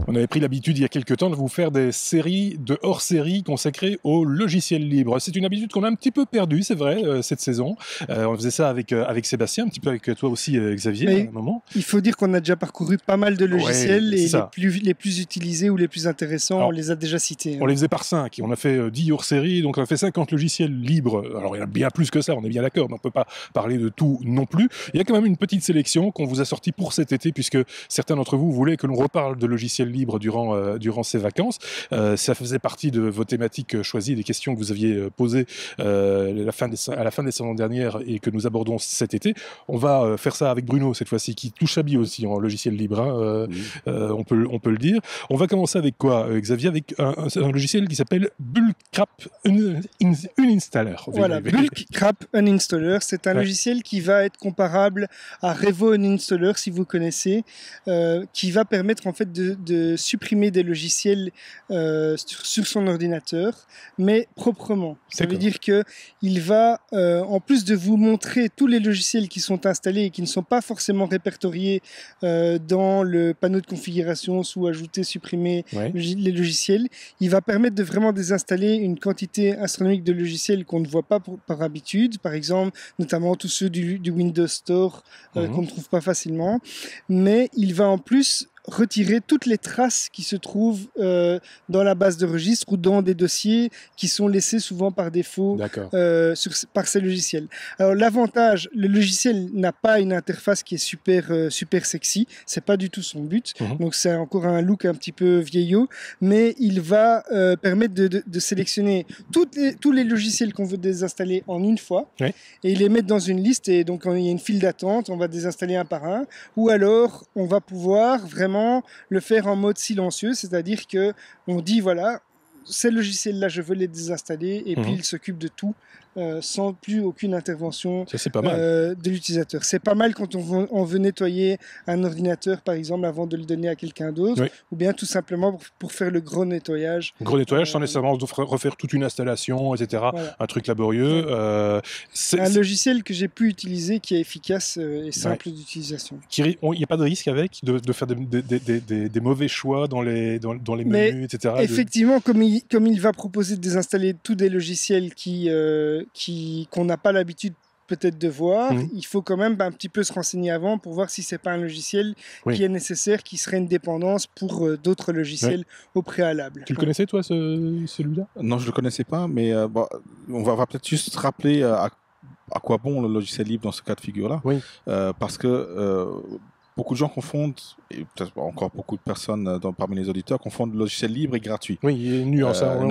On avait pris l'habitude il y a quelques temps de vous faire des séries de hors-série consacrées au logiciel libre. C'est une habitude qu'on a un petit peu perdue, c'est vrai, cette saison. On faisait ça avec Sébastien, un petit peu avec toi aussi, Xavier, Mais à un moment. il faut dire qu'on a déjà parcouru pas mal de logiciels Ouais, et ça. les plus utilisés ou les plus intéressants, Alors, on les a déjà cités. On les faisait par 5. On a fait 10 hors-série, donc on a fait 50 logiciels libres. Alors il y en a bien plus que ça, on est bien d'accord, mais on ne peut pas parler de tout non plus. Il y a quand même une petite sélection qu'on vous a sortie pour cet été, puisque certains d'entre vous voulaient que l'on reparle de logiciels libres durant ces vacances. Ça faisait partie de vos thématiques choisies, des questions que vous aviez posées à la fin des saisons dernières et que nous abordons cet été. On va faire ça avec Bruno cette fois-ci, qui touche à bien aussi en logiciel libre, hein, on peut le dire. On va commencer avec quoi, Xavier? Avec un logiciel qui s'appelle Bulkrap Uninstaller. Voilà, Bulkrap Uninstaller, c'est un logiciel qui va être comparable à Revo Uninstaller, si vous connaissez, qui va permettre en fait de supprimer des logiciels sur son ordinateur, mais proprement. Ça veut dire que il va, en plus de vous montrer tous les logiciels qui sont installés et qui ne sont pas forcément répertoriés dans le panneau de configuration sous ajouter, supprimer les logiciels, il va permettre de vraiment désinstaller une quantité astronomique de logiciels qu'on ne voit pas par habitude, par exemple, notamment tous ceux du Windows Store qu'on ne trouve pas facilement, mais il va en plus retirer toutes les traces qui se trouvent dans la base de registre ou dans des dossiers qui sont laissés souvent par défaut par ces logiciels. Alors l'avantage, le logiciel n'a pas une interface qui est super sexy, c'est pas du tout son but, donc c'est encore un look un petit peu vieillot, mais il va permettre de sélectionner tous les logiciels qu'on veut désinstaller en une fois et les mettre dans une liste, et donc il y a une file d'attente, on va désinstaller un par un, ou alors on va pouvoir vraiment le faire en mode silencieux, c'est-à-dire que on dit voilà, ces logiciels-là, je veux les désinstaller, et puis il s'occupe de tout sans plus aucune intervention de l'utilisateur. C'est pas mal quand on veut nettoyer un ordinateur, par exemple, avant de le donner à quelqu'un d'autre, ou bien tout simplement pour faire le gros nettoyage. Gros nettoyage sans nécessairement refaire toute une installation, etc. Voilà. Un truc laborieux. Un logiciel que j'ai pu utiliser, qui est efficace et simple d'utilisation. Il n'y a pas de risque avec de faire des mauvais choix dans les menus, etc. Effectivement, comme il va proposer de désinstaller tous des logiciels qu'on n'a pas l'habitude peut-être de voir, il faut quand même un petit peu se renseigner avant pour voir si c'est pas un logiciel qui est nécessaire, qui serait une dépendance pour d'autres logiciels au préalable. Tu le connaissais toi, celui-là? Non, je le connaissais pas, mais on va peut-être juste rappeler à quoi bon le logiciel libre dans ce cas de figure-là, parce que beaucoup de gens confondent, et peut-être encore beaucoup de personnes parmi les auditeurs confondent logiciel libre et gratuit. Oui, il y a une nuance, on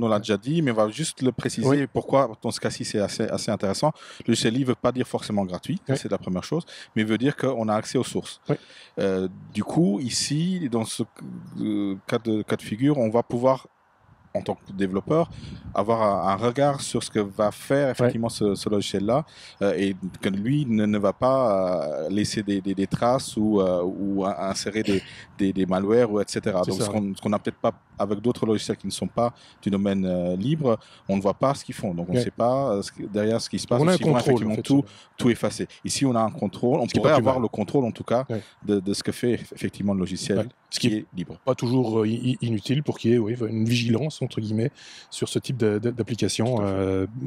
l'a déjà dit, mais on va juste le préciser pourquoi dans ce cas-ci c'est assez intéressant. Le logiciel libre ne veut pas dire forcément gratuit, c'est la première chose, mais veut dire qu'on a accès aux sources. Du coup, ici, dans ce cas de figure, on va pouvoir, en tant que développeur, avoir un regard sur ce que va faire effectivement ce logiciel-là, et que lui ne va pas laisser des traces ou insérer des malwares, ou etc. Donc ce qu'on n'a peut-être pas avec d'autres logiciels qui ne sont pas du domaine libre, on ne voit pas ce qu'ils font. Donc on ne sait pas derrière ce qui se passe. On a un contrôle, effectivement, en fait, tout effacer. Ici, on a un contrôle. On pourrait avoir le contrôle, en tout cas, de ce que fait effectivement le logiciel. Ce qui est libre. Pas toujours inutile pour qu'il y ait une vigilance, entre guillemets, sur ce type d'application.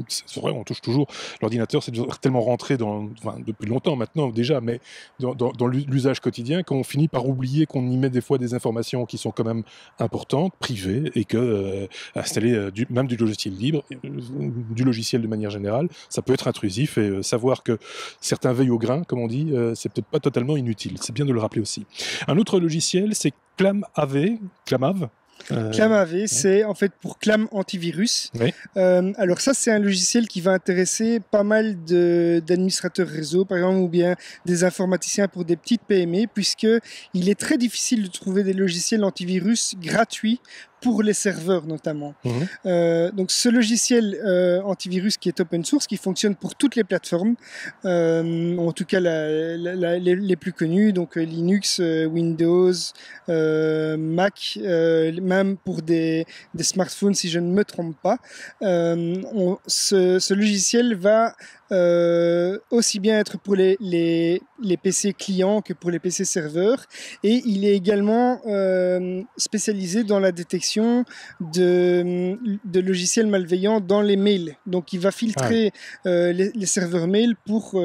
C'est vrai, on touche toujours. L'ordinateur, c'est tellement rentré depuis longtemps maintenant déjà, mais dans l'usage quotidien, qu'on finit par oublier qu'on y met des fois des informations qui sont quand même importantes, privées, et que installer même du logiciel libre, du logiciel de manière générale, ça peut être intrusif, et savoir que certains veillent au grain, comme on dit, c'est peut-être pas totalement inutile. C'est bien de le rappeler aussi. Un autre logiciel, c'est Clamave. Clamave, c'est en fait pour Clam Antivirus. Alors ça, c'est un logiciel qui va intéresser pas mal d'administrateurs réseau, par exemple, ou bien des informaticiens pour des petites PME, puisque il est très difficile de trouver des logiciels antivirus gratuits pour les serveurs notamment. Donc ce logiciel antivirus qui est open source, qui fonctionne pour toutes les plateformes, en tout cas les plus connues, donc Linux, Windows, Mac, même pour des smartphones si je ne me trompe pas. Ce logiciel va aussi bien être pour les PC clients que pour les PC serveurs. Et il est également spécialisé dans la détection de logiciels malveillants dans les mails. Donc il va filtrer les serveurs mail pour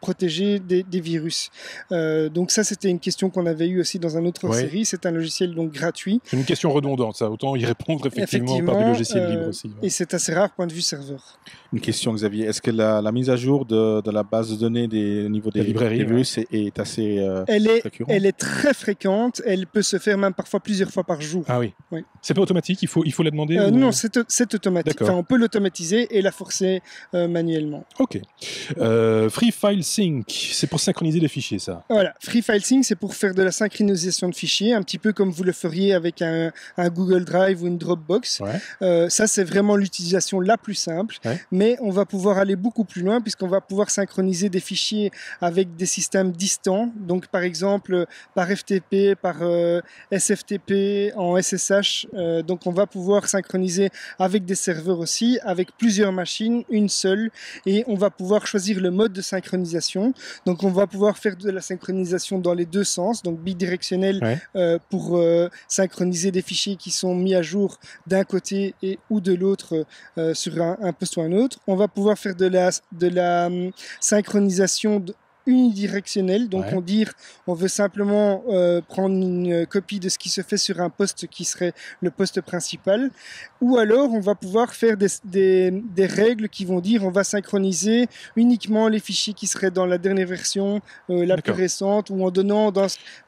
protéger des virus. Donc ça, c'était une question qu'on avait eue aussi dans un autre série. C'est un logiciel donc gratuit. C'est une question redondante, ça. Autant y répondre effectivement par des logiciels libres aussi. Et c'est assez rare point de vue serveur. Une question, Xavier. Est-ce que la mise à jour de la base de données au niveau des librairies, des virus est assez récurrente? Elle est très fréquente. Elle peut se faire même parfois plusieurs fois par jour. Ah oui. C'est pas automatique, il faut la demander Non, c'est automatique. Enfin, on peut l'automatiser et la forcer manuellement. Ok. Free File Sync, c'est pour synchroniser les fichiers, ça. Voilà. Free File Sync, c'est pour faire de la synchronisation de fichiers, un petit peu comme vous le feriez avec un Google Drive ou une Dropbox. Ça, c'est vraiment l'utilisation la plus simple. Mais on va pouvoir aller beaucoup plus loin puisqu'on va pouvoir synchroniser des fichiers avec des systèmes distants. Donc, par exemple, par FTP, par SFTP, en SSH. Donc, on va pouvoir synchroniser avec des serveurs aussi, avec plusieurs machines, une seule. Et on va pouvoir choisir le mode de synchronisation. Donc, on va pouvoir faire de la synchronisation dans les deux sens, donc bidirectionnel pour synchroniser des fichiers qui sont mis à jour d'un côté ou de l'autre sur un poste ou un autre. On va pouvoir faire de la synchronisation unidirectionnelle, donc on veut simplement prendre une copie de ce qui se fait sur un poste qui serait le poste principal, ou alors on va pouvoir faire des règles qui vont dire on va synchroniser uniquement les fichiers qui seraient dans la dernière version, la plus récente, ou en donnant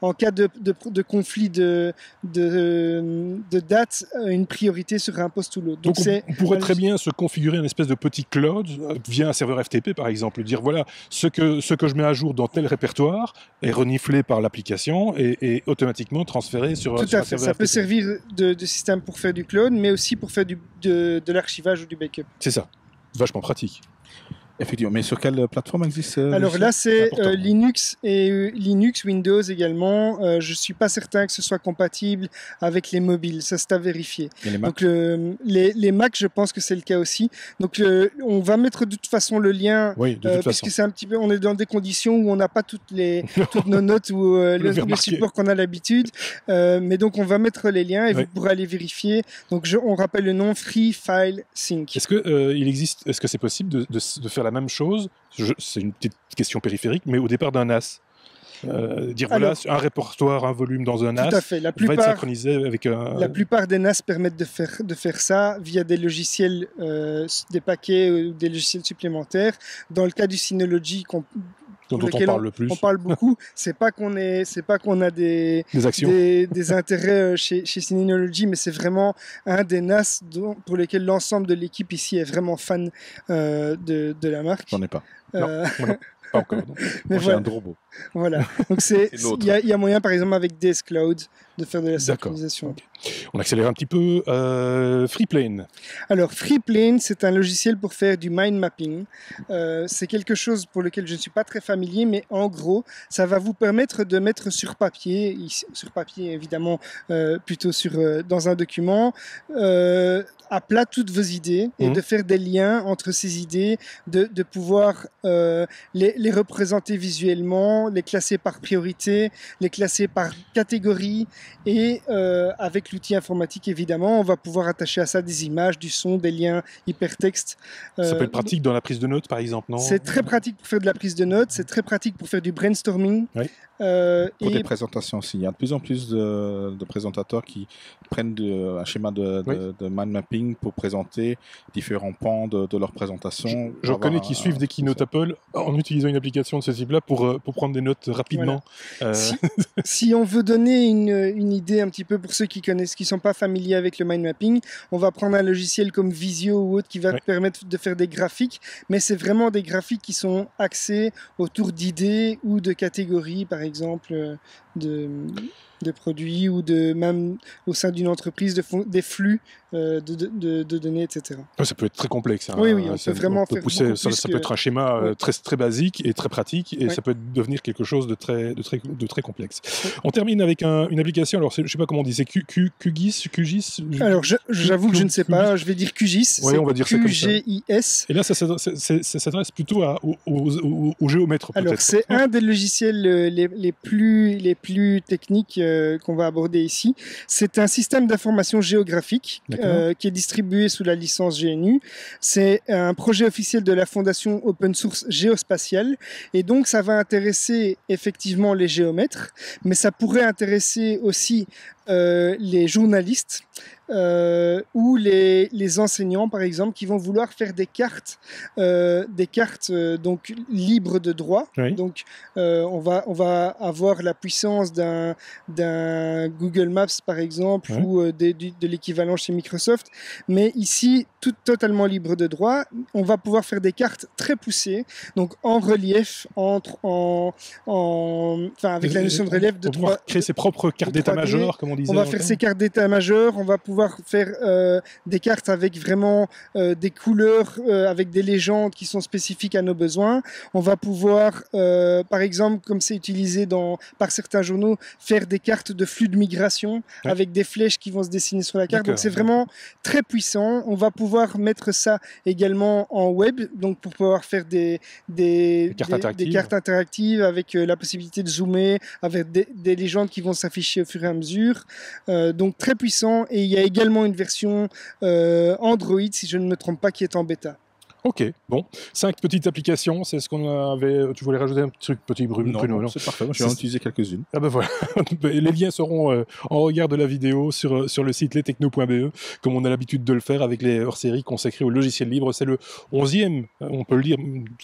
en cas de conflit de date une priorité sur un poste ou l'autre. Donc on pourrait très bien se configurer une espèce de petit cloud via un serveur FTP par exemple, dire voilà ce que je mets à jour dans tel répertoire est reniflé par l'application et automatiquement transféré sur un serveur FTP. Ça peut servir de système pour faire du clone, mais aussi pour faire de l'archivage ou du backup. C'est ça, vachement pratique. Effectivement, mais sur quelle plateforme existe Alors là, c'est Linux et Linux, Windows également. Je ne suis pas certain que ce soit compatible avec les mobiles, ça c'est à vérifier. Et les Mac? Donc les Mac, je pense que c'est le cas aussi. Donc on va mettre de toute façon le lien, parce que c'est un petit peu, on est dans des conditions où on n'a pas toutes nos notes ou le support qu'on a l'habitude. Mais donc on va mettre les liens et vous pourrez aller vérifier. Donc on rappelle le nom Free File Sync. Est-ce que c'est possible de faire la même chose, c'est une petite question périphérique, mais au départ d'un NAS, voilà, un répertoire, un volume dans un NAS, tout à fait. va être synchronisé avec un... La plupart des NAS permettent de faire ça via des logiciels, des paquets ou des logiciels supplémentaires. Dans le cas du Synology, dont on parle le plus. On parle beaucoup. C'est pas qu'on a des intérêts chez Synology, mais c'est vraiment un des NAS pour lesquels l'ensemble de l'équipe ici est vraiment fan de la marque. J'en ai pas. Non, pas encore. Mais j'ai un Drobo. Voilà. Donc il y a moyen, par exemple, avec DS Cloud, de faire de la synchronisation. Okay. On accélère un petit peu. Freeplane. Alors, Freeplane, c'est un logiciel pour faire du mind mapping. C'est quelque chose pour lequel je ne suis pas très familier, mais en gros, ça va vous permettre de mettre sur papier évidemment, plutôt dans un document, à plat toutes vos idées et de faire des liens entre ces idées, de pouvoir les représenter visuellement, les classer par priorité, les classer par catégorie et avec l'outil informatique évidemment, on va pouvoir attacher à ça des images, du son, des liens hypertextes. Ça peut être pratique dans la prise de notes par exemple, non? C'est très pratique pour faire de la prise de notes, c'est très pratique pour faire du brainstorming. Oui. Pour des présentations aussi, il y a de plus en plus de présentateurs qui prennent un schéma de mind mapping pour présenter différents pans de leur présentation. Je connais qui suivent des keynotes Apple en utilisant une application de ce type-là pour prendre des notes rapidement. Voilà. Si on veut donner une idée un petit peu pour ceux qui sont pas familiers avec le mind mapping, on va prendre un logiciel comme Visio ou autre qui va permettre de faire des graphiques, mais c'est vraiment des graphiques qui sont axés autour d'idées ou de catégories, par exemple. de produits ou même au sein d'une entreprise des flux de données, etc. Ça peut être très complexe. Hein. Oui, on peut vraiment faire pousser, beaucoup ça peut être un schéma très basique et très pratique, et ça peut devenir quelque chose de très complexe. On termine avec une application, alors je ne sais pas comment on dit, c'est QGIS. Alors j'avoue que je ne sais pas, je vais dire QGIS. Oui, on va dire ça comme ça. QGIS. Et là, ça s'adresse plutôt aux géomètres. Alors c'est un des logiciels les plus techniques qu'on va aborder ici. C'est un système d'information géographique qui est distribué sous la licence GNU. C'est un projet officiel de la fondation open source géospatiale, et donc ça va intéresser effectivement les géomètres, mais ça pourrait intéresser aussi les journalistes ou les enseignants, par exemple, qui vont vouloir faire des cartes donc libres de droit. Oui. Donc on va avoir la puissance d'un Google Maps, par exemple, ou de l'équivalent chez Microsoft, mais ici totalement libre de droit. On va pouvoir faire des cartes très poussées, donc en relief, avec la notion de relief de 3D. Créer ses propres cartes d'état-major, comme on disait. On va faire ses cartes d'état-major, on va pouvoir faire des cartes avec vraiment des couleurs, avec des légendes qui sont spécifiques à nos besoins. On va pouvoir, par exemple, comme c'est utilisé par certains journaux, faire des cartes de flux de migration avec des flèches qui vont se dessiner sur la carte. Donc c'est vraiment très puissant. On va pouvoir mettre ça également en web, donc pour pouvoir faire des cartes interactives avec la possibilité de zoomer, avec des légendes qui vont s'afficher au fur et à mesure. Donc très puissant, et il y a également une version Android, si je ne me trompe pas, qui est en bêta. Ok, bon. 5 petites applications, c'est ce qu'on avait... Tu voulais rajouter un truc, petit Bruno? Non, c'est parfait, je vais en utiliser quelques-unes. Ah ben voilà, les liens seront en regard de la vidéo sur le site lestechno.be, comme on a l'habitude de le faire avec les hors-séries consacrées au logiciel libre. C'est le 11e, on peut le dire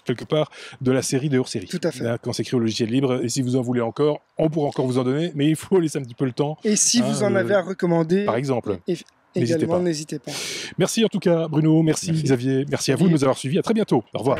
quelque part, de la série des hors-séries. Tout à fait. Consacrée au logiciel libre, et si vous en voulez encore, on pourra encore vous en donner, mais il faut laisser un petit peu le temps. Et si vous en avez à recommander... Par exemple. N'hésitez pas. Merci en tout cas Bruno, merci Xavier, merci à vous de nous avoir suivis, à très bientôt, au revoir.